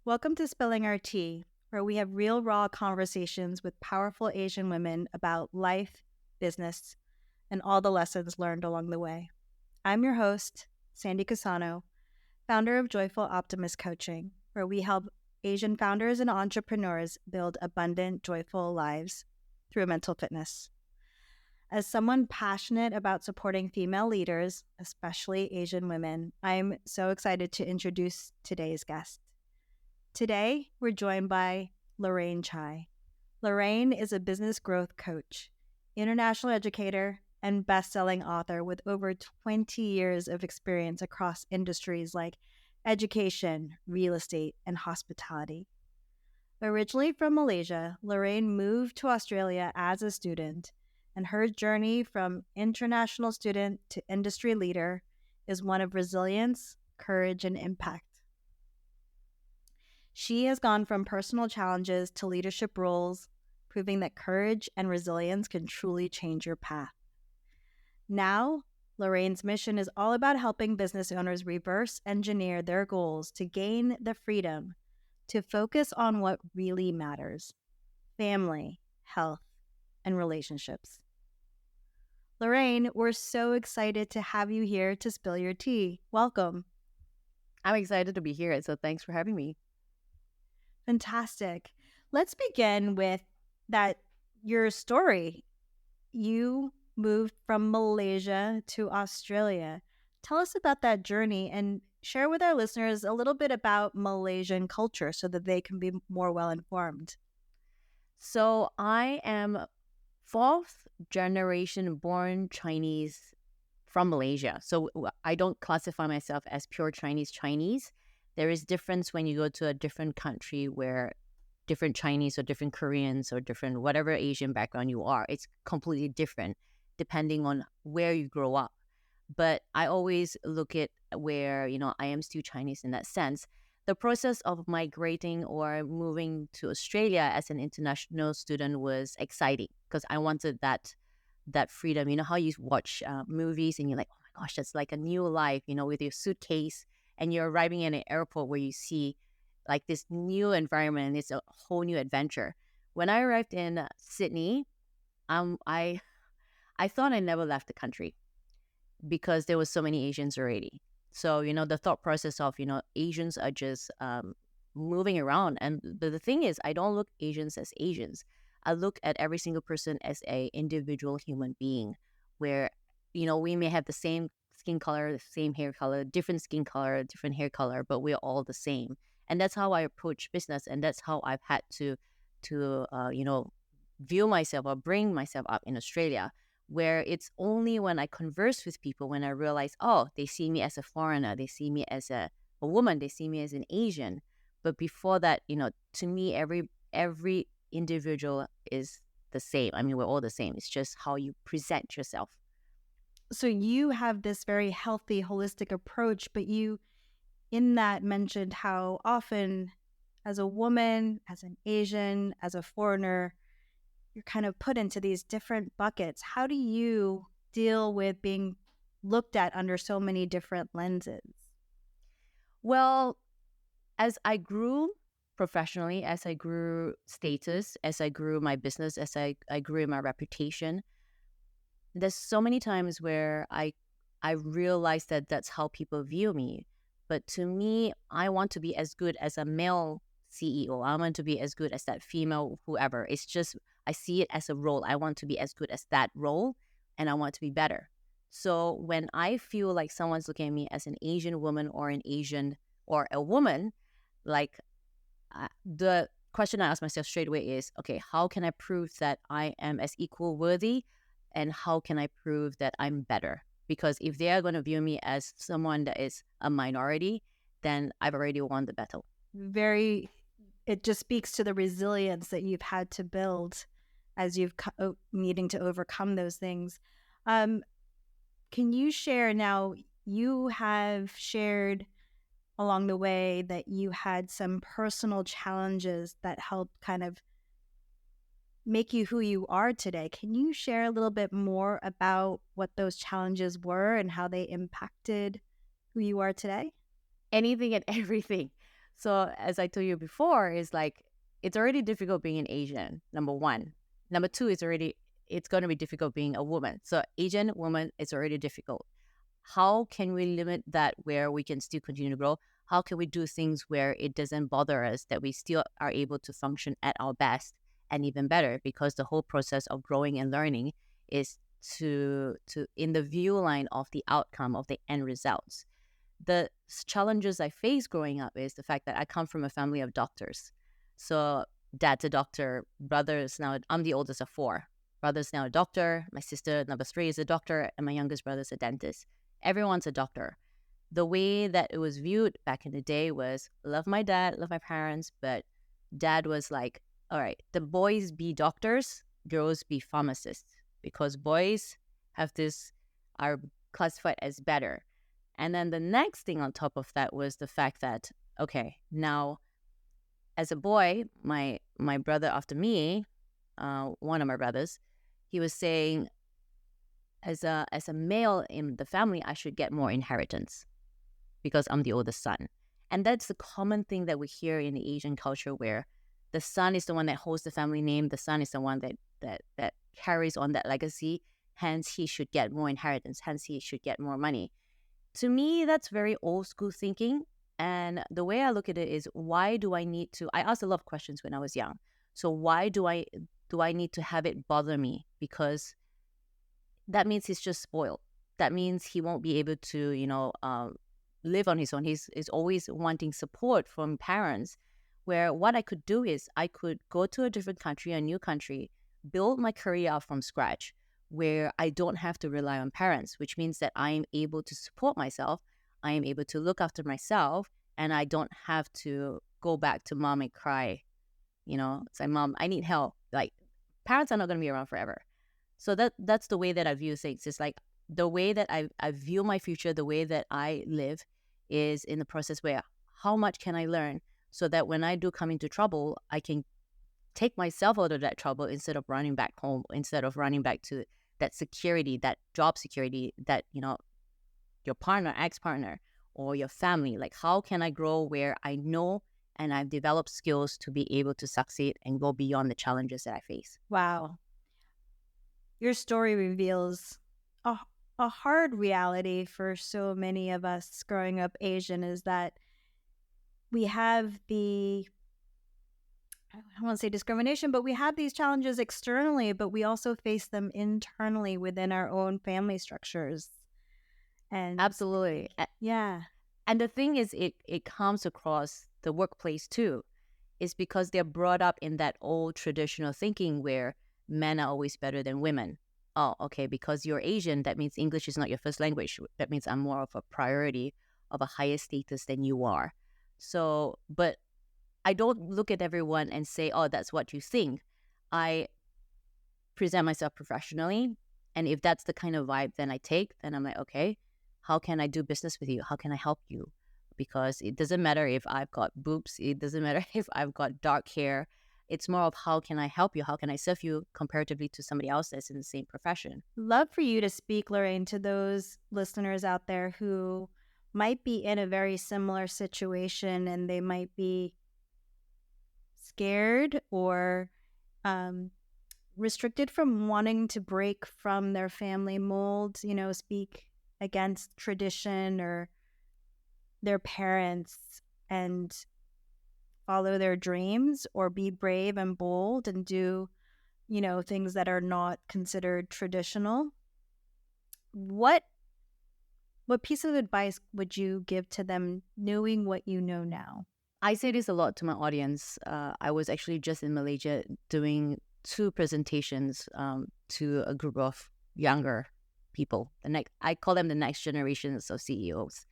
Welcome to Spilling Our Tea, where we have real, raw conversations with powerful Asian women about life, business, and all the lessons learned along the way. I'm your host, Sandy Casano, founder of Joyful Optimist Coaching, where we help Asian founders and entrepreneurs build abundant, joyful lives through mental fitness. As someone passionate about supporting female leaders, especially Asian women, I'm so excited to introduce today's guest. Today, we're joined by Lorraine Chai. Lorraine is a business growth coach, international educator, and best-selling author with over 20 years of experience across industries like education, real estate, and hospitality. Originally from Malaysia, Lorraine moved to Australia as a student, and her journey from international student to industry leader is one of resilience, courage, and impact. She has gone from personal challenges to leadership roles, proving that courage and resilience can truly change your path. Now, Lorraine's mission is all about helping business owners reverse engineer their goals to gain the freedom to focus on what really matters: family, health, and relationships. Lorraine, we're so excited to have you here to spill your tea. Welcome. I'm excited to be here, so thanks for having me. Fantastic. Let's begin with your story. You moved from Malaysia to Australia. Tell us about that journey and share with our listeners a little bit about Malaysian culture so that they can be more well informed. So I am fourth generation born Chinese from Malaysia. So I don't classify myself as pure Chinese. There is difference when you go to a different country where different Chinese or different Koreans or different whatever Asian background you are. It's completely different depending on where you grow up. But I always look at where, I am still Chinese in that sense. The process of migrating or moving to Australia as an international student was exciting because I wanted that freedom. You know how you watch movies and you're like, oh my gosh, that's like a new life, with your suitcase and you're arriving in an airport where you see like this new environment. It's a whole new adventure. When I arrived in Sydney, I thought I never left the country because there was so many Asians already. So, the thought process of, Asians are just moving around. And the thing is, I don't look Asians as Asians. I look at every single person as a individual human being where, we may have the same skin color, the same hair color, different skin color, different hair color, but we're all the same. And that's how I approach business. And that's how I've had to view myself or bring myself up in Australia, where it's only when I converse with people when I realize, oh, they see me as a foreigner, they see me as a woman, they see me as an Asian. But before that, to me, every individual is the same. I mean, we're all the same. It's just how you present yourself. So you have this very healthy, holistic approach, but you, in that, mentioned how often, as a woman, as an Asian, as a foreigner, you're kind of put into these different buckets. How do you deal with being looked at under so many different lenses? Well, as I grew professionally, as I grew status, as I grew my business, as I grew my reputation, there's so many times where I realized that that's how people view me. But to me, I want to be as good as a male CEO. I want to be as good as that female whoever. It's just I see it as a role. I want to be as good as that role, and I want to be better. So when I feel like someone's looking at me as an Asian woman or an Asian or a woman, like the question I ask myself straight away is, okay, how can I prove that I am as equal worthy, and how can I prove that I'm better? Because if they are going to view me as someone that is a minority, then I've already won the battle. It just speaks to the resilience that you've had to build as you've needing to overcome those things. Can you share now? You have shared along the way that you had some personal challenges that helped kind of make you who you are today. Can you share a little bit more about what those challenges were and how they impacted who you are today? Anything and everything. So as I told you before, is like it's already difficult being an Asian, number one. Number two, it's going to be difficult being a woman. So Asian woman is already difficult. How can we limit that where we can still continue to grow? How can we do things where it doesn't bother us, that we still are able to function at our best and even better? Because the whole process of growing and learning is to in the view line of the outcome of the end results. The challenges I faced growing up is the fact that I come from a family of doctors. So dad's a doctor, brothers now, I'm the oldest of four. Brother's now a doctor, my sister, number three, is a doctor, and my youngest brother's a dentist. Everyone's a doctor. The way that it was viewed back in the day was love my dad, love my parents, but dad was like, all right, the boys be doctors, girls be pharmacists, because boys are classified as better. And then the next thing on top of that was the fact that, okay, now as a boy, my brother after me, one of my brothers, he was saying, as a male in the family, I should get more inheritance because I'm the oldest son. And that's the common thing that we hear in the Asian culture, where the son is the one that holds the family name, the son is the one that carries on that legacy, hence he should get more inheritance, hence he should get more money. To me, that's very old school thinking. And the way I look at it is, why do I need to? I asked a lot of questions when I was young. So why do I need to have it bother me? Because that means he's just spoiled. That means he won't be able to, live on his own. He's always wanting support from parents. Where what I could do is I could go to a different country, a new country, build my career out from scratch, where I don't have to rely on parents, which means that I am able to support myself. I am able to look after myself, and I don't have to go back to mom and cry, say, Mom, I need help. Like, parents are not going to be around forever. So that's the way that I view things. It's like the way that I view my future, the way that I live is in the process where how much can I learn so that when I do come into trouble, I can take myself out of that trouble instead of running back home, instead of running back to that security, that job security, that, your partner, ex-partner, or your family. Like, how can I grow where I know and I've developed skills to be able to succeed and go beyond the challenges that I face? Wow. Your story reveals a hard reality for so many of us growing up Asian, is that we have I don't want to say discrimination, but we have these challenges externally, but we also face them internally within our own family structures. And absolutely. Yeah. And the thing is, it comes across the workplace too. It's because they're brought up in that old traditional thinking where men are always better than women. Oh, okay, because you're Asian, that means English is not your first language. That means I'm more of a priority, of a higher status than you are. So, but I don't look at everyone and say, oh, that's what you think. I present myself professionally. And if that's the kind of vibe then I take, then I'm like, okay, how can I do business with you? How can I help you? Because it doesn't matter if I've got boobs. It doesn't matter if I've got dark hair. It's more of how can I help you? How can I serve you comparatively to somebody else that's in the same profession? Love for you to speak, Lorraine, to those listeners out there who might be in a very similar situation, and they might be scared or restricted from wanting to break from their family mold, speak against tradition or their parents and follow their dreams, or be brave and bold and do, things that are not considered traditional. What piece of advice would you give to them, knowing what you know now? I say this a lot to my audience. I was actually just in Malaysia doing 2 presentations to a group of younger people. I call them the next generations of CEOs.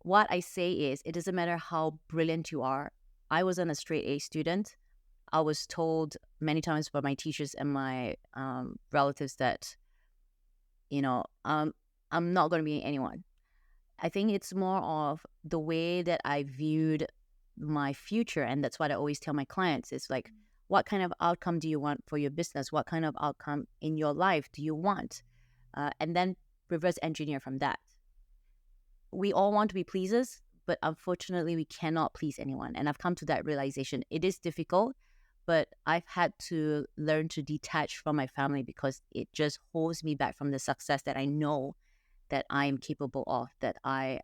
What I say is, it doesn't matter how brilliant you are. I wasn't a straight A student. I was told many times by my teachers and my relatives that, I'm not going to be anyone. I think it's more of the way that I viewed my future. And that's what I always tell my clients. It's like, what kind of outcome do you want for your business? What kind of outcome in your life do you want? And then reverse engineer from that. We all want to be pleasers, but unfortunately we cannot please anyone. And I've come to that realization. It is difficult, but I've had to learn to detach from my family because it just holds me back from the success that I know that I am capable of, that I,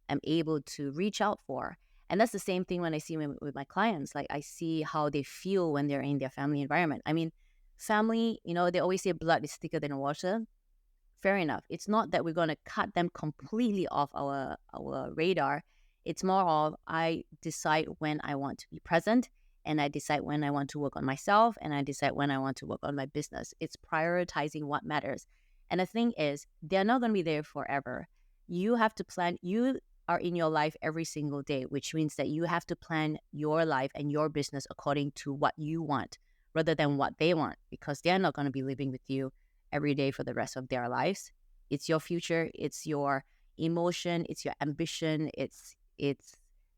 am able to reach out for. And that's the same thing when I see with my clients. Like I see how they feel when they're in their family environment. I mean, family, they always say blood is thicker than water. Fair enough. It's not that we're going to cut them completely off our radar. It's more of I decide when I want to be present, and I decide when I want to work on myself, and I decide when I want to work on my business. It's prioritizing what matters. And the thing is, they're not going to be there forever. You have to plan. You are in your life every single day, which means that you have to plan your life and your business according to what you want rather than what they want, because they're not going to be living with you every day for the rest of their lives. It's your future. It's your emotion. It's your ambition. It's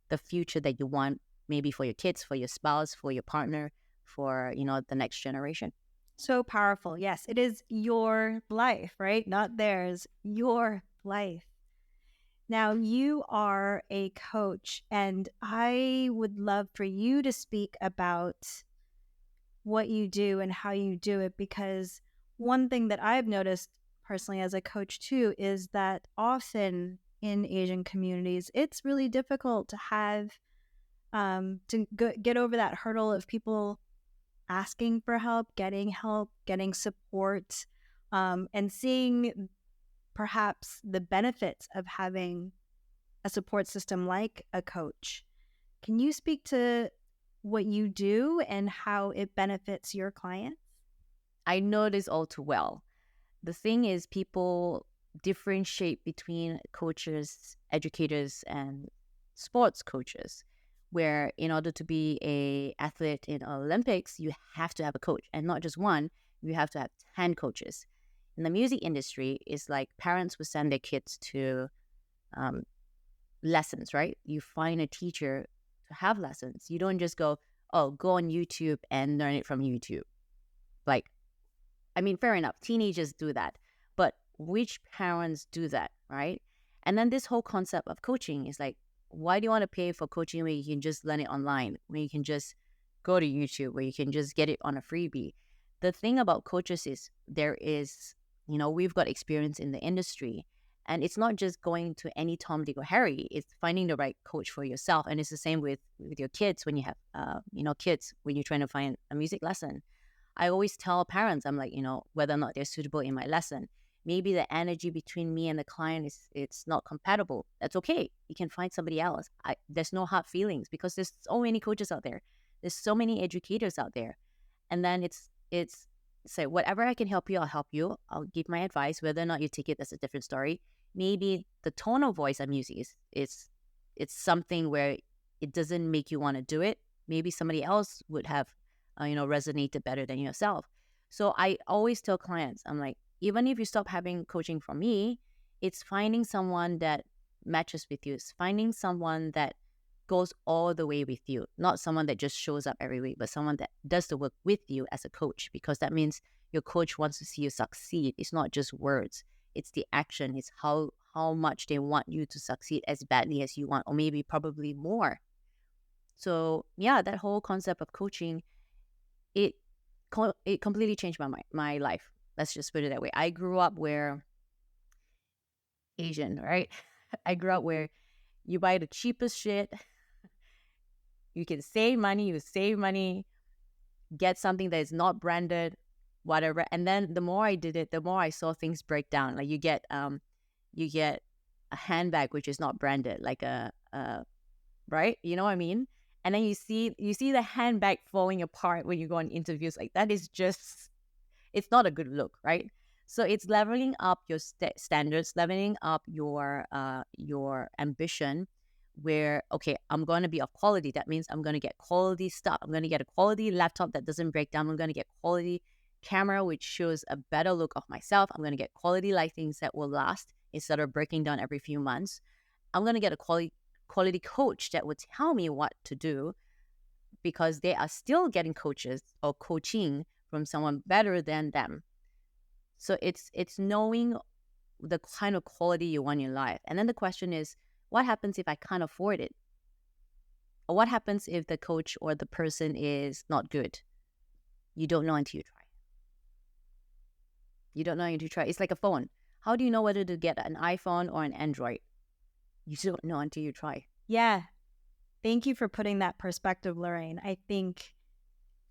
the future that you want, maybe for your kids, for your spouse, for your partner, for, the next generation. So powerful. Yes, it is your life, right? Not theirs, your life. Now, you are a coach, and I would love for you to speak about what you do and how you do it, because one thing that I've noticed personally as a coach too is that often in Asian communities, it's really difficult to have get over that hurdle of people asking for help, getting support, and seeing perhaps the benefits of having a support system like a coach. Can you speak to what you do and how it benefits your clients? I know this all too well. The thing is, people differentiate between coaches, educators, and sports coaches, where in order to be a athlete in Olympics, you have to have a coach, and not just one, you have to have 10 coaches. In the music industry, it's like parents would send their kids to lessons, right? You find a teacher to have lessons. You don't just go on YouTube and learn it from YouTube. Like, I mean, fair enough, teenagers do that, but which parents do that, right? And then this whole concept of coaching is like, why do you want to pay for coaching when you can just learn it online, when you can just go to YouTube, where you can just get it on a freebie? The thing about coaches is there is, we've got experience in the industry, and it's not just going to any Tom, Dick, or Harry. It's finding the right coach for yourself. And it's the same with your kids when you have, kids, when you're trying to find a music lesson. I always tell parents, I'm like, whether or not they're suitable in my lesson. Maybe the energy between me and the client it's not compatible. That's okay. You can find somebody else. There's no hard feelings, because there's so many coaches out there. There's so many educators out there. And then it's say, whatever I can help you, I'll help you. I'll give my advice. Whether or not you take it, that's a different story. Maybe the tone of voice I'm using is it's something where it doesn't make you want to do it. Maybe somebody else would have resonated better than yourself. So I always tell clients, I'm like, even if you stop having coaching from me, it's finding someone that matches with you. It's finding someone that goes all the way with you, not someone that just shows up every week, but someone that does the work with you as a coach, because that means your coach wants to see you succeed. It's not just words. It's the action. It's how much they want you to succeed as badly as you want, or maybe probably more. So yeah, that whole concept of coaching, it completely changed my life. Let's just put it that way. I grew up where Asian, right? I grew up where you buy the cheapest shit. You can save money, get something that is not branded, whatever. And then the more I did it, the more I saw things break down. Like you get a handbag which is not branded, like a right? You know what I mean? And then you see the handbag falling apart when you go on interviews. Like that is just, it's not a good look, right? So it's leveling up your standards, leveling up your ambition, where, okay, I'm going to be of quality. That means I'm going to get quality stuff. I'm going to get a quality laptop that doesn't break down. I'm going to get quality camera, which shows a better look of myself. I'm going to get quality lightings that will last instead of breaking down every few months. I'm going to get a quality coach that would tell me what to do, because they are still getting coaches or coaching from someone better than them. So it's knowing the kind of quality you want in your life. And then the question is, What happens if I can't afford it? Or what happens if the coach or the person is not good? You don't know until you try. You don't know until you try. It's like a phone. How do you know whether to get an iPhone or an Android? You don't know until you try. Yeah. Thank you for putting that perspective, Lorraine. I think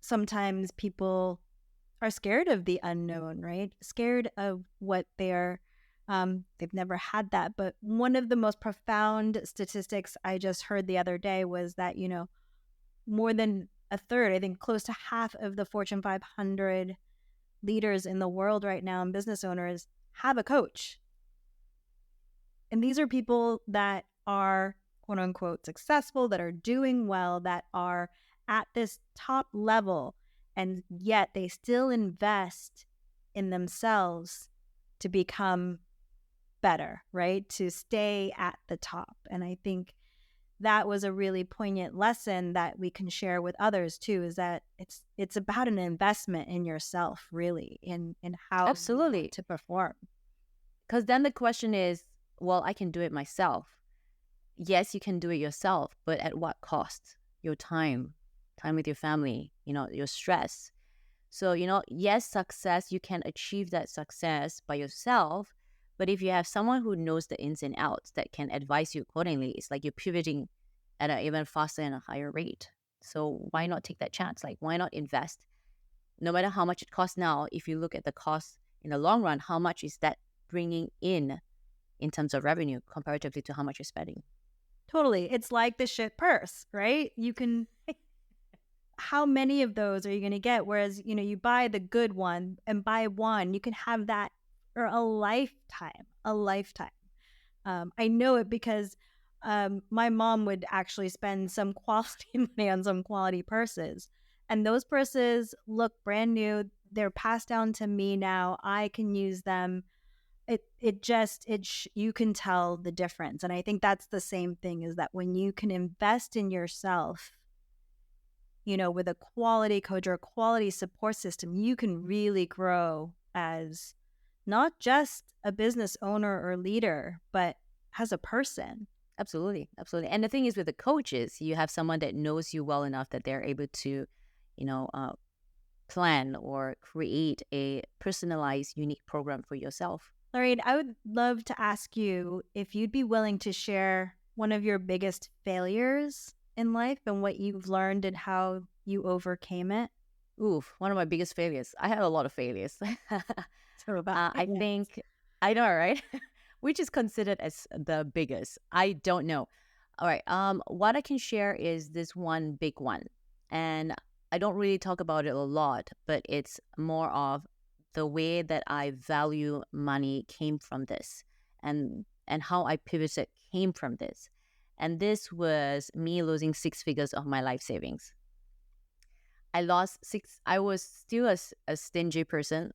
sometimes people are scared of the unknown, right? Scared of what they've never had that. But one of the most profound statistics I just heard the other day was that, more than a third, I think close to half of the Fortune 500 leaders in the world right now and business owners have a coach. And these are people that are quote unquote successful, that are doing well, that are at this top level, and yet they still invest in themselves to become better, right? To stay at the top. And I think that was a really poignant lesson that we can share with others too, is that it's about an investment in yourself, really, in how you Absolutely. want to perform. Because then the question is, well, I can do it myself. Yes, you can do it yourself, but at what cost? Your time with your family, your stress. So, yes, success, you can achieve that success by yourself. But if you have someone who knows the ins and outs that can advise you accordingly, it's like you're pivoting at an even faster and a higher rate. So why not take that chance? Like, why not invest? No matter how much it costs now, if you look at the cost in the long run, how much is that bringing in terms of revenue comparatively to how much you're spending? Totally. It's like the shit purse, right? How many of those are you going to get? Whereas, you buy the good one and buy one, you can have that for a lifetime, I know it because my mom would actually spend some quality money on some quality purses. And those purses look brand new. They're passed down to me now. I can use them. You can tell the difference. And I think that's the same thing, is that when you can invest in yourself, with a quality coach or a quality support system, you can really grow as not just a business owner or leader, but as a person. Absolutely. Absolutely. And the thing is with the coaches, you have someone that knows you well enough that they're able to, plan or create a personalized, unique program for yourself. Lorraine, I would love to ask you if you'd be willing to share one of your biggest failures in life and what you've learned and how you overcame it. Oof, one of my biggest failures. I had a lot of failures. I think, I know, right? Which is considered as the biggest? I don't know. All right. What I can share is this one big one. And I don't really talk about it a lot, but it's more of the way that I value money came from this, and how I pivoted came from this. And this was me losing 6 figures of my life savings. I lost six. I was still a stingy person,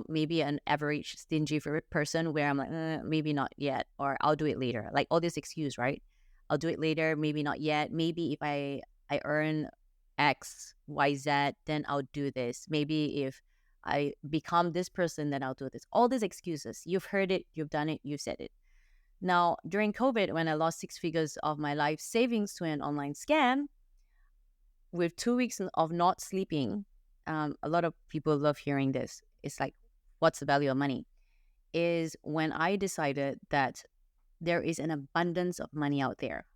maybe an average stingy person where I'm like, maybe not yet, or I'll do it later. Like all this excuse, right? I'll do it later, maybe not yet. Maybe if I earn X, Y, Z, then I'll do this. Maybe if I become this person, then I'll do this. All these excuses. You've heard it, you've done it, you said it. Now, during COVID, when I lost 6 figures of my life savings to an online scam, with 2 weeks of not sleeping, a lot of people love hearing this. It's like, what's the value of money? Is when I decided that there is an abundance of money out there.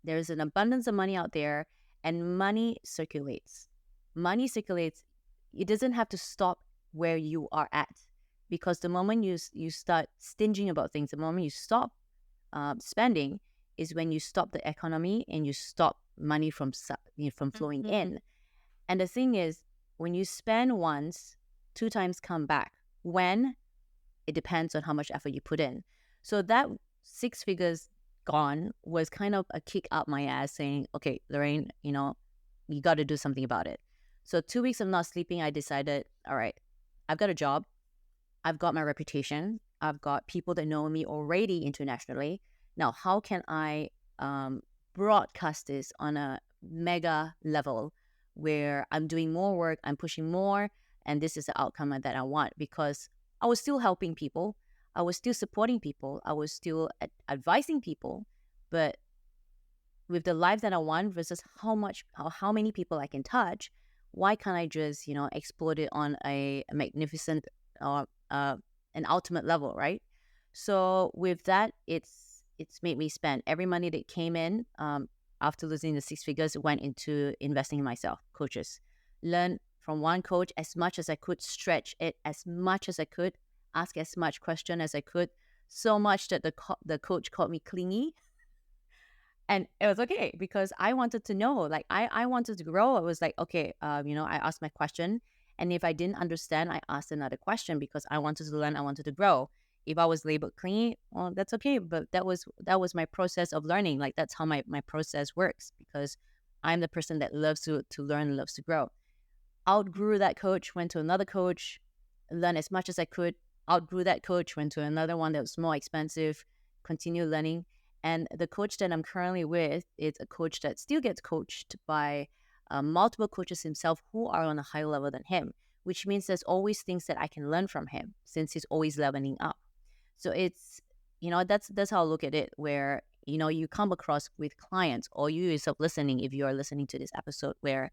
There is an abundance of money out there, and money circulates. Money circulates. It doesn't have to stop where you are at, because the moment you start stinging about things, the moment you stop spending, is when you stop the economy and you stop money from flowing in. And the thing is, when you spend once, 2 times come back. When? It depends on how much effort you put in. So that 6 figures gone was kind of a kick up my ass, saying, okay, Lorraine, you got to do something about it. So 2 weeks of not sleeping, I decided, all right, I've got a job. I've got my reputation. I've got people that know me already internationally. Now, how can I broadcast this on a mega level where I'm doing more work, I'm pushing more, and this is the outcome that I want? Because I was still helping people. I was still supporting people. I was still advising people. But with the life that I want versus how many people I can touch, why can't I just, explode it on a magnificent or an ultimate level, right? So with that, it's made me spend every money that came in, after losing the six figures, went into investing in myself, coaches. Learn from one coach as much as I could, stretch it as much as I could, ask as much question as I could, so much that the coach called me clingy. And it was okay because I wanted to know, like, I wanted to grow. I was like, okay, I asked my question. And if I didn't understand, I asked another question because I wanted to learn, I wanted to grow. If I was labeled clingy, well, that's okay. But that was my process of learning. Like, that's how my process works, because I'm the person that loves to learn, loves to grow. Outgrew that coach, went to another coach, learned as much as I could. Outgrew that coach, went to another one that was more expensive, continue learning. And the coach that I'm currently with is a coach that still gets coached by multiple coaches himself who are on a higher level than him, which means there's always things that I can learn from him since he's always leveling up. So it's, that's how I look at it, where, you come across with clients or you yourself listening, if you are listening to this episode, where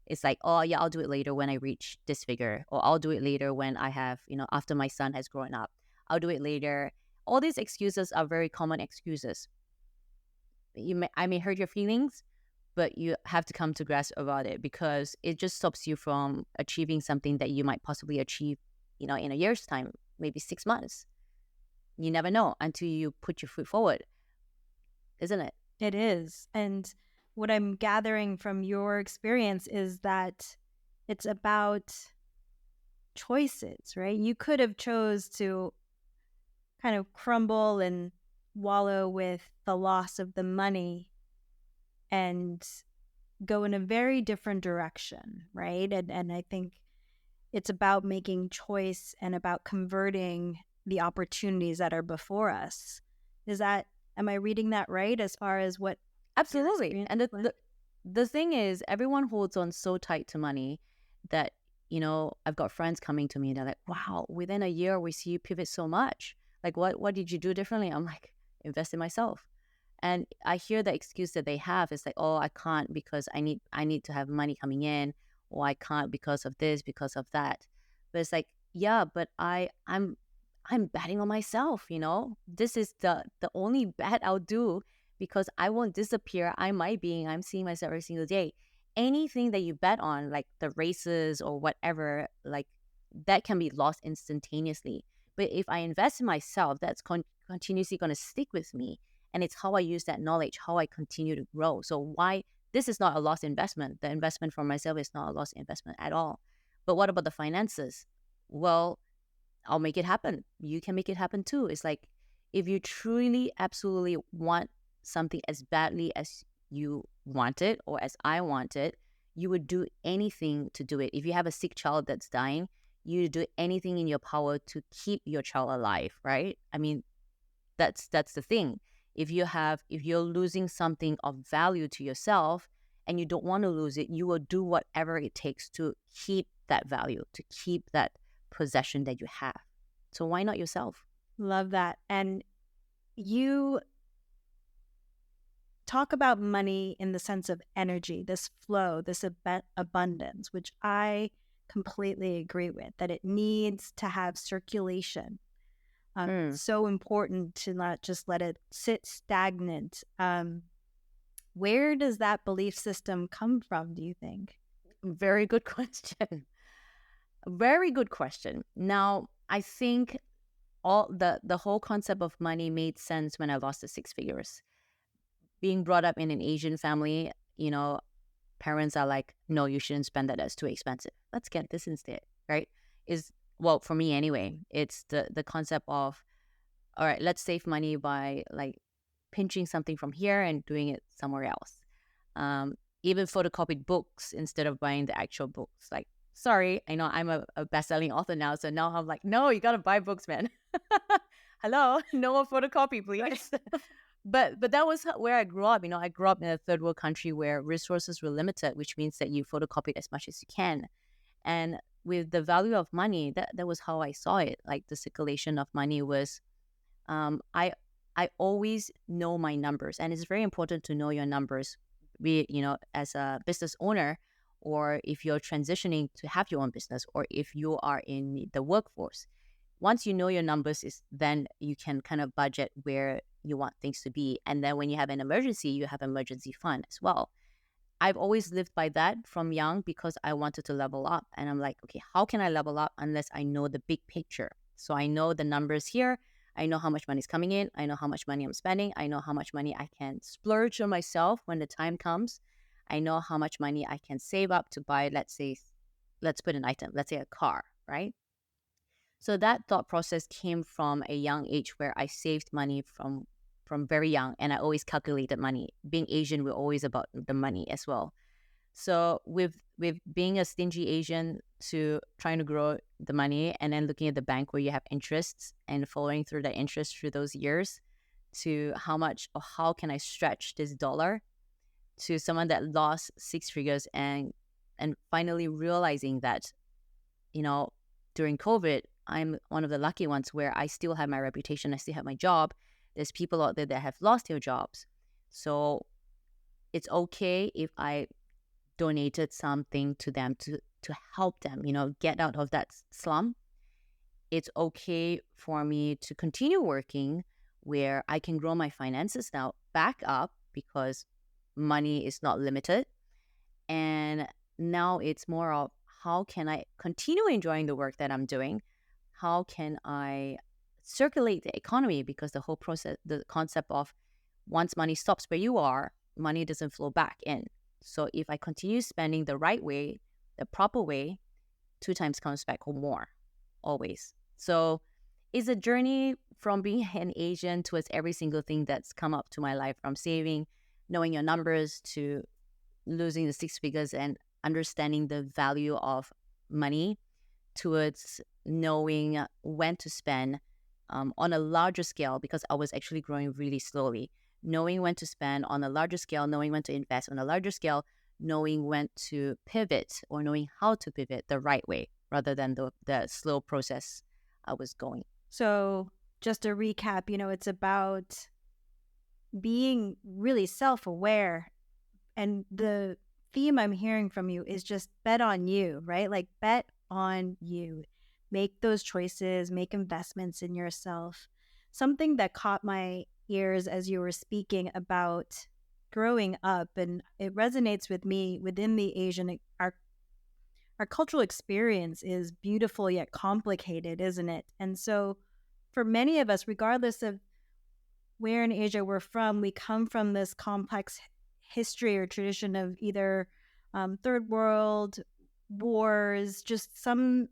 it's like, oh yeah, I'll do it later when I reach this figure, or I'll do it later when I have, after my son has grown up. I'll do it later. All these excuses are very common excuses. I may hurt your feelings, but you have to come to grasp about it, because it just stops you from achieving something that you might possibly achieve, in a year's time, maybe 6 months. You never know until you put your foot forward, isn't it? It is. And what I'm gathering from your experience is that it's about choices, right? You could have chose to kind of crumble and wallow with the loss of the money and go in a very different direction, right? And I think it's about making choice and about converting the opportunities that are before us. Am I reading that right as far as what? Absolutely. And the thing is, everyone holds on so tight to money that, I've got friends coming to me and they're like, wow, within a year we see you pivot so much. Like, what did you do differently? I'm like, invest in myself. And I hear the excuse that they have is like, oh, I can't because I need to have money coming in, or I can't because of this, because of that. But it's like, yeah, but I'm betting on myself, This is the only bet I'll do, because I won't disappear. I'm seeing myself every single day. Anything that you bet on, like the races or whatever, like, that can be lost instantaneously. But if I invest in myself, that's continuously going to stick with me. And it's how I use that knowledge, how I continue to grow. So why this is not a lost investment. The investment for myself is not a lost investment at all. But what about the finances? Well, I'll make it happen. You can make it happen too. It's like, if you truly, absolutely want something as badly as you want it, or as I want it, you would do anything to do it. If you have a sick child that's dying, you do anything in your power to keep your child alive, right? I mean, that's the thing. If you're losing something of value to yourself and you don't want to lose it, you will do whatever it takes to keep that value, to keep that possession that you have. So why not yourself? Love that. And you talk about money in the sense of energy, this flow, this abundance, which I completely agree with, that it needs to have circulation. So important to not just let it sit stagnant. Where does that belief system come from, do you think? Very good question. Very good question. Now, I think all the whole concept of money made sense when I lost the six figures. Being brought up in an Asian family, parents are like, no, you shouldn't spend that. That's too expensive. Let's get this instead, right? Well, for me anyway, it's the concept of, all right, let's save money by like pinching something from here and doing it somewhere else. Even photocopied books instead of buying the actual books. Like, sorry, I know I'm a best-selling author now, so now I'm like, no, you gotta buy books, man. Hello, no more photocopy, please. But that was where I grew up. I grew up in a third world country where resources were limited, which means that you photocopy as much as you can. And with the value of money, that was how I saw it. Like, the circulation of money was, I I always know my numbers, and it's very important to know your numbers, be it, as a business owner, or if you're transitioning to have your own business, or if you are in the workforce. Once you know your numbers, is then you can kind of budget where you want things to be. And then when you have an emergency, you have emergency fund as well. I've always lived by that from young because I wanted to level up. And I'm like, okay, how can I level up unless I know the big picture? So I know the numbers here. I know how much money is coming in. I know how much money I'm spending. I know how much money I can splurge on myself when the time comes. I know how much money I can save up to buy, let's say, let's put an item, let's say a car, right? So that thought process came from a young age where I saved money from very young, and I always calculated money. Being Asian, we're always about the money as well. So with being a stingy Asian to trying to grow the money, and then looking at the bank where you have interests and following through the interest through those years, to how much or how can I stretch this dollar, to someone that lost six figures, and finally realizing that, during COVID, I'm one of the lucky ones where I still have my reputation, I still have my job. There's people out there that have lost their jobs. So it's okay if I donated something to them to help them, get out of that slum. It's okay for me to continue working where I can grow my finances now back up because money is not limited. And now it's more of how can I continue enjoying the work that I'm doing? How can I circulate the economy? Because the whole process, the concept of once money stops where you are, money doesn't flow back in. So if I continue spending the right way, the proper way, two times comes back or more, always. So it's a journey from being an Asian towards every single thing that's come up to my life, from saving, knowing your numbers, to losing the six figures and understanding the value of money, towards knowing when to spend on a larger scale, because I was actually growing really slowly. Knowing when to spend on a larger scale, knowing when to invest on a larger scale, knowing when to pivot, or knowing how to pivot the right way rather than the slow process I was going. So just to recap, it's about being really self-aware. And the theme I'm hearing from you is just bet on you, right? Like bet on you. Make those choices, make investments in yourself. Something that caught my ears as you were speaking about growing up, and it resonates with me within the Asian, our cultural experience is beautiful yet complicated, isn't it? And so for many of us, regardless of where in Asia we're from, we come from this complex history or tradition of either third world wars, just some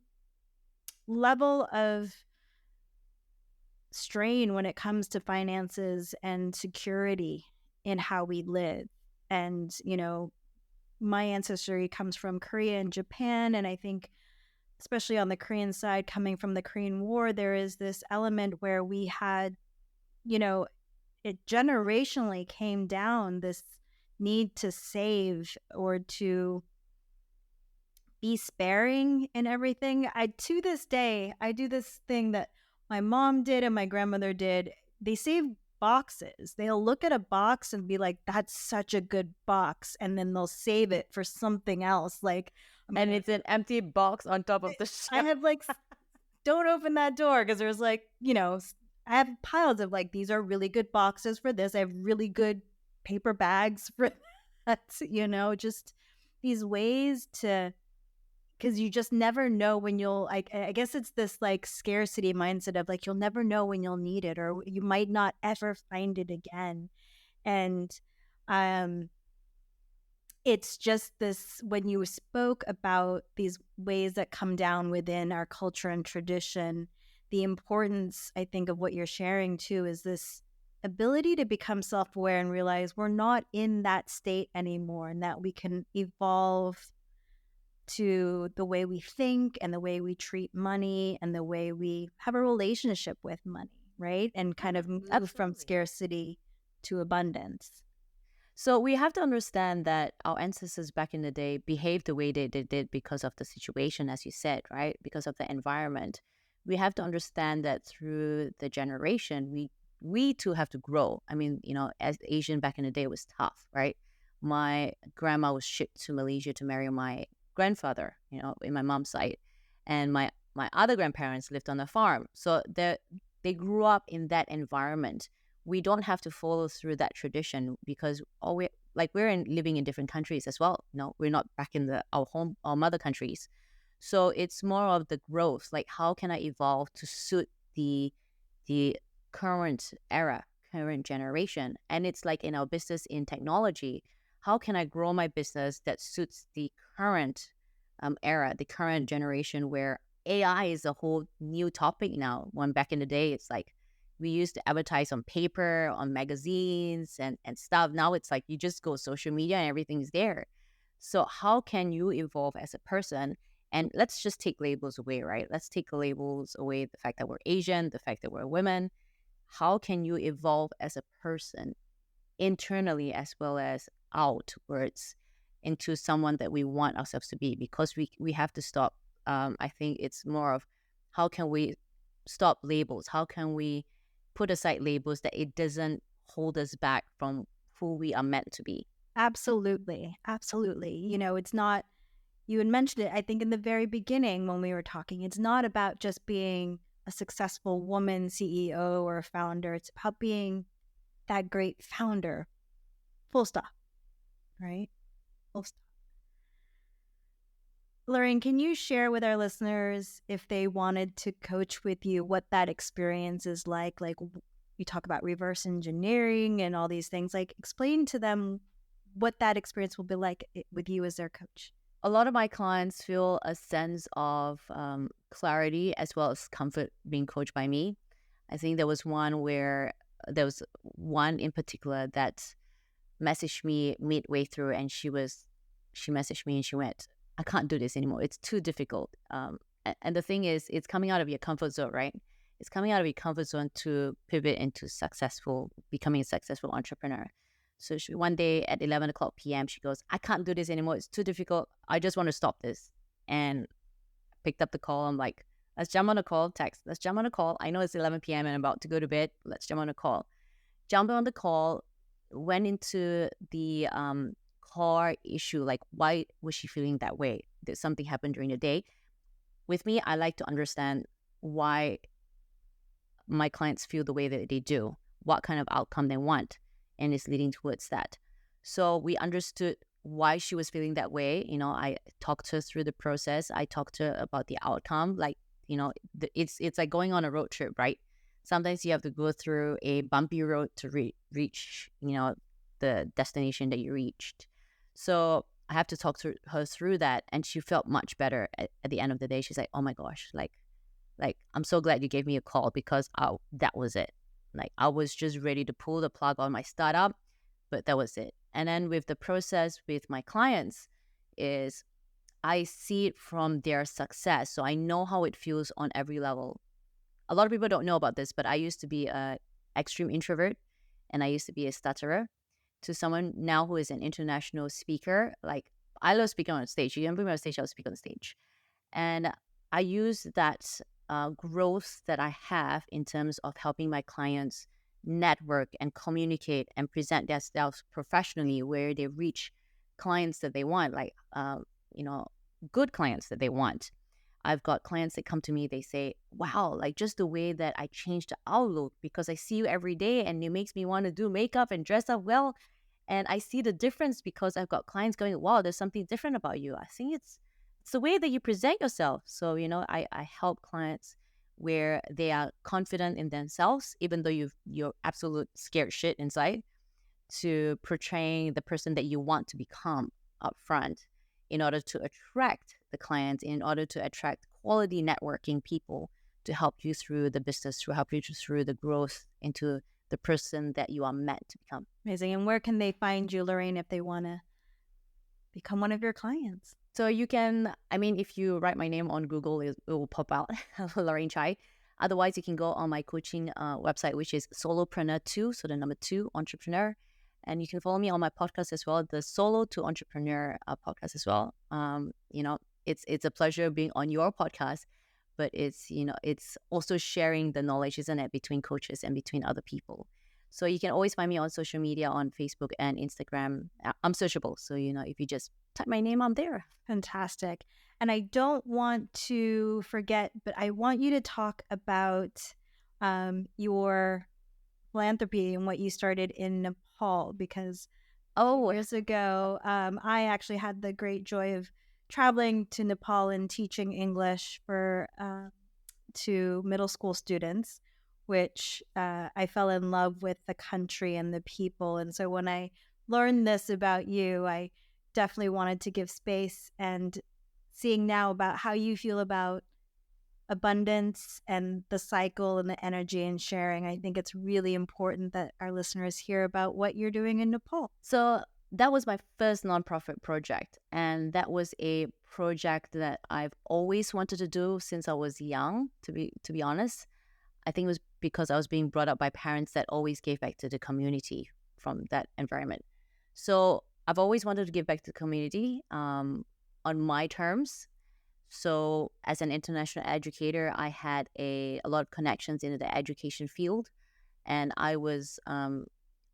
level of strain when it comes to finances and security in how we live. And, my ancestry comes from Korea and Japan. And I think, especially on the Korean side, coming from the Korean War, there is this element where we had, it generationally came down this need to save or to be sparing in everything. To this day, I do this thing that my mom did and my grandmother did. They save boxes. They'll look at a box and be like, that's such a good box. And then they'll save it for something else. And it's an empty box on top of the shelf. I have don't open that door, because there's I have piles of these are really good boxes for this. I have really good paper bags for that, just these ways to, because you just never know when you'll, I guess it's this scarcity mindset of you'll never know when you'll need it, or you might not ever find it again. And it's just this, when you spoke about these ways that come down within our culture and tradition, the importance, I think, of what you're sharing too, is this ability to become self-aware and realize we're not in that state anymore, and that we can evolve to the way we think and the way we treat money and the way we have a relationship with money, right? And kind of move from scarcity to abundance. So we have to understand that our ancestors back in the day behaved the way they did because of the situation, as you said, right? Because of the environment. We have to understand that through the generation, we we too have to grow. I mean, as Asian back in the day, it was tough, right? My grandma was shipped to Malaysia to marry my grandfather, in my mom's side, and my other grandparents lived on a farm, so they grew up in that environment. We don't have to follow through that tradition because we're living in different countries as well. We're not back in our mother countries. So it's more of the growth. Like, how can I evolve to suit the current era, current generation? And it's like in our business in technology, how can I grow my business that suits the current era, the current generation, where AI is a whole new topic now. When back in the day, it's like we used to advertise on paper, on magazines and stuff. Now it's like you just go social media and everything's there. So how can you evolve as a person? And let's just take labels away, right? Let's take labels away, the fact that we're Asian, the fact that we're women. How can you evolve as a person internally as well as outwards into someone that we want ourselves to be? Because we have to stop. I think it's more of how can we stop labels? How can we put aside labels that it doesn't hold us back from who we are meant to be? Absolutely. Absolutely. It's not, you had mentioned it, I think, in the very beginning when we were talking, it's not about just being a successful woman CEO or a founder. It's about being that great founder. Full stop. Right? Full stop. Lorraine, can you share with our listeners, if they wanted to coach with you, what that experience is like? Like, you talk about reverse engineering and all these things. Like, explain to them what that experience will be like with you as their coach. A lot of my clients feel a sense of clarity as well as comfort being coached by me. I think there was one in particular that messaged me midway through, and she messaged me and she went, I can't do this anymore. It's too difficult. And the thing is, it's coming out of your comfort zone, right? It's coming out of your comfort zone to pivot into becoming a successful entrepreneur. So one day at 11 o'clock p.m., she goes, I can't do this anymore. It's too difficult. I just want to stop this. And I picked up the call. I'm like, let's jump on a call. Text, let's jump on a call. I know it's 11 p.m. and I'm about to go to bed. Let's jump on a call. Jump on the call, went into the core issue, like why was she feeling that way? Did something happen during the day? With me, I like to understand why my clients feel the way that they do, what kind of outcome they want, and it's leading towards that. So we understood why she was feeling that way. I talked her through the process. I talked to her about the outcome. Like, it's like going on a road trip, right? Sometimes you have to go through a bumpy road to reach, the destination that you reached. So I have to talk to her through that. And she felt much better at the end of the day. She's like, oh my gosh, like, I'm so glad you gave me a call because that was it. Like, I was just ready to pull the plug on my startup, but that was it. And then with the process with my clients is I see it from their success. So I know how it feels on every level. A lot of people don't know about this, but I used to be an extreme introvert and I used to be a stutterer. To someone now who is an international speaker, like, I love speaking on stage. You can bring me on stage, I'll speak on stage. And I use that growth that I have in terms of helping my clients network and communicate and present themselves professionally, where they reach clients that they want, like, good clients that they want. I've got clients that come to me, they say, wow, like just the way that I changed the outlook because I see you every day and it makes me want to do makeup and dress up well. And I see the difference because I've got clients going, wow, there's something different about you. I think it's the way that you present yourself. So, I help clients where they are confident in themselves, even though you're absolute scared shit inside, to portraying the person that you want to become up front in order to attract the clients, in order to attract quality networking people to help you through the business, to help you through the growth into the person that you are meant to become. Amazing. And where can they find you, Lorraine, if they want to become one of your clients? So you can, if you write my name on Google, it will pop out, Lorraine Chai. Otherwise, you can go on my coaching website, which is Solopreneur2, so the number 2, entrepreneur. And you can follow me on my podcast as well, the Solo to Entrepreneur podcast as well. It's a pleasure being on your podcast. but it's also sharing the knowledge, isn't it, between coaches and between other people. So you can always find me on social media, on Facebook and Instagram. I'm searchable. So, if you just type my name, I'm there. Fantastic. And I don't want to forget, but I want you to talk about your philanthropy and what you started in Nepal, because years ago, I actually had the great joy of traveling to Nepal and teaching English to middle school students, which I fell in love with the country and the people. And so when I learned this about you, I definitely wanted to give space, and seeing now about how you feel about abundance and the cycle and the energy and sharing, I think it's really important that our listeners hear about what you're doing in Nepal. So that was my first nonprofit project. And that was a project that I've always wanted to do since I was young, to be honest. I think it was because I was being brought up by parents that always gave back to the community from that environment. So I've always wanted to give back to the community on my terms. So as an international educator, I had a lot of connections in the education field, and I was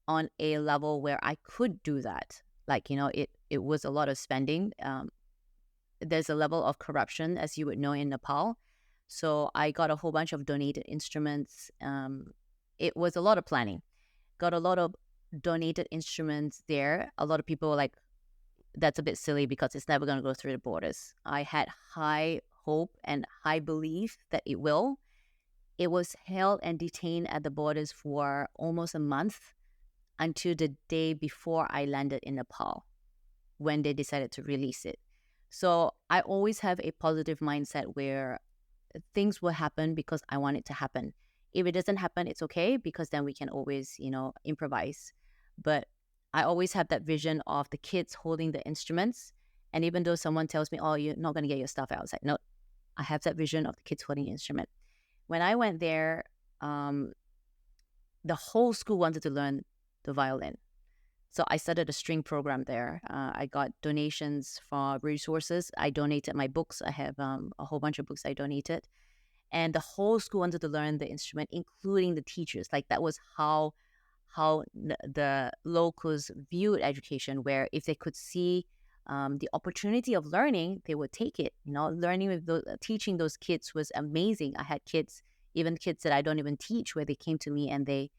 on a level where I could do that. Like, it was a lot of spending. There's a level of corruption, as you would know, in Nepal. So I got a whole bunch of donated instruments. It was a lot of planning. Got a lot of donated instruments there. A lot of people were like, that's a bit silly because it's never going to go through the borders. I had high hope and high belief that it will. It was held and detained at the borders for almost a month until the day before I landed in Nepal, when they decided to release it. So I always have a positive mindset where things will happen because I want it to happen. If it doesn't happen, it's okay, because then we can always, improvise. But I always have that vision of the kids holding the instruments. And even though someone tells me, oh, you're not going to get your stuff out, it's like, no, I have that vision of the kids holding the instrument. When I went there, the whole school wanted to learn the violin. So I started a string program there. I got donations for resources. I donated my books. I have a whole bunch of books I donated. And the whole school wanted to learn the instrument, including the teachers. Like, that was how the locals viewed education, where if they could see the opportunity of learning, they would take it. Learning with teaching those kids was amazing. I had kids, even kids that I don't even teach, where they came to me and they,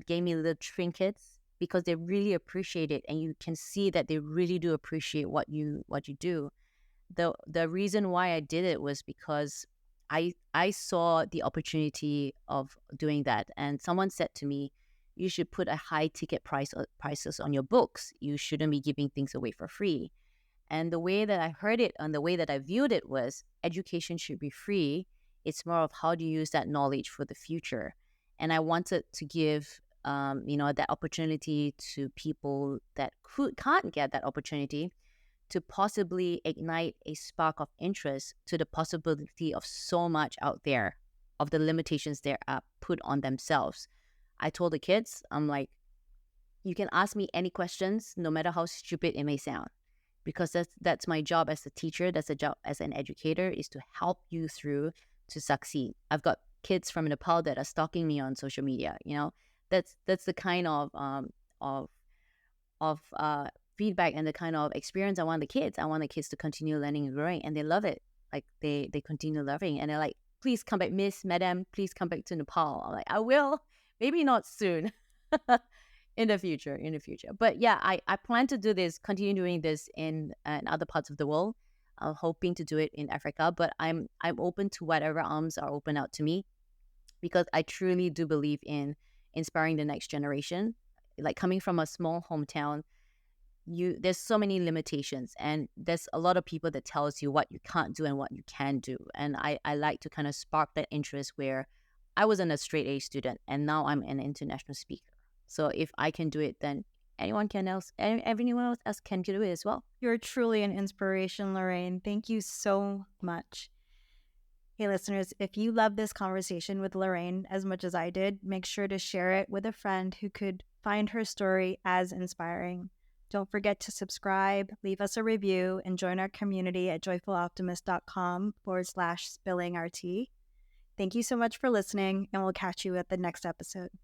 gave me little trinkets because they really appreciate it, and you can see that they really do appreciate what you do. The reason why I did it was because I saw the opportunity of doing that, and someone said to me, you should put a high ticket prices on your books. You shouldn't be giving things away for free. And the way that I heard it and the way that I viewed it was, education should be free. It's more of how do you use that knowledge for the future. And I wanted to give, that opportunity to people that can't get that opportunity, to possibly ignite a spark of interest to the possibility of so much out there, of the limitations they are put on themselves. I told the kids, I'm like, you can ask me any questions, no matter how stupid it may sound, because that's my job as a teacher. That's a job as an educator, is to help you through to succeed. I've got kids from Nepal that are stalking me on social media. That's the kind of feedback and the kind of experience I want the kids. I want the kids to continue learning and growing, and they love it. Like, they continue loving, and they're like, please come back, Miss, Madam, please come back to Nepal. I'm like, I will. Maybe not soon. in the future. But yeah, I plan to do this, continue doing this in other parts of the world. I'm hoping to do it in Africa, but I'm open to whatever arms are open out to me, because I truly do believe in inspiring the next generation. Like, coming from a small hometown, there's so many limitations, and there's a lot of people that tells you what you can't do and what you can do. And I like to kind of spark that interest, where I wasn't a straight A student and now I'm an international speaker. So if I can do it, then everyone else can do it as well. You're truly an inspiration, Lorraine. Thank you so much. Hey, listeners, if you love this conversation with Lorraine as much as I did, make sure to share it with a friend who could find her story as inspiring. Don't forget to subscribe, leave us a review, and join our community at joyfuloptimist.com/spilling our tea. Thank you so much for listening, and we'll catch you at the next episode.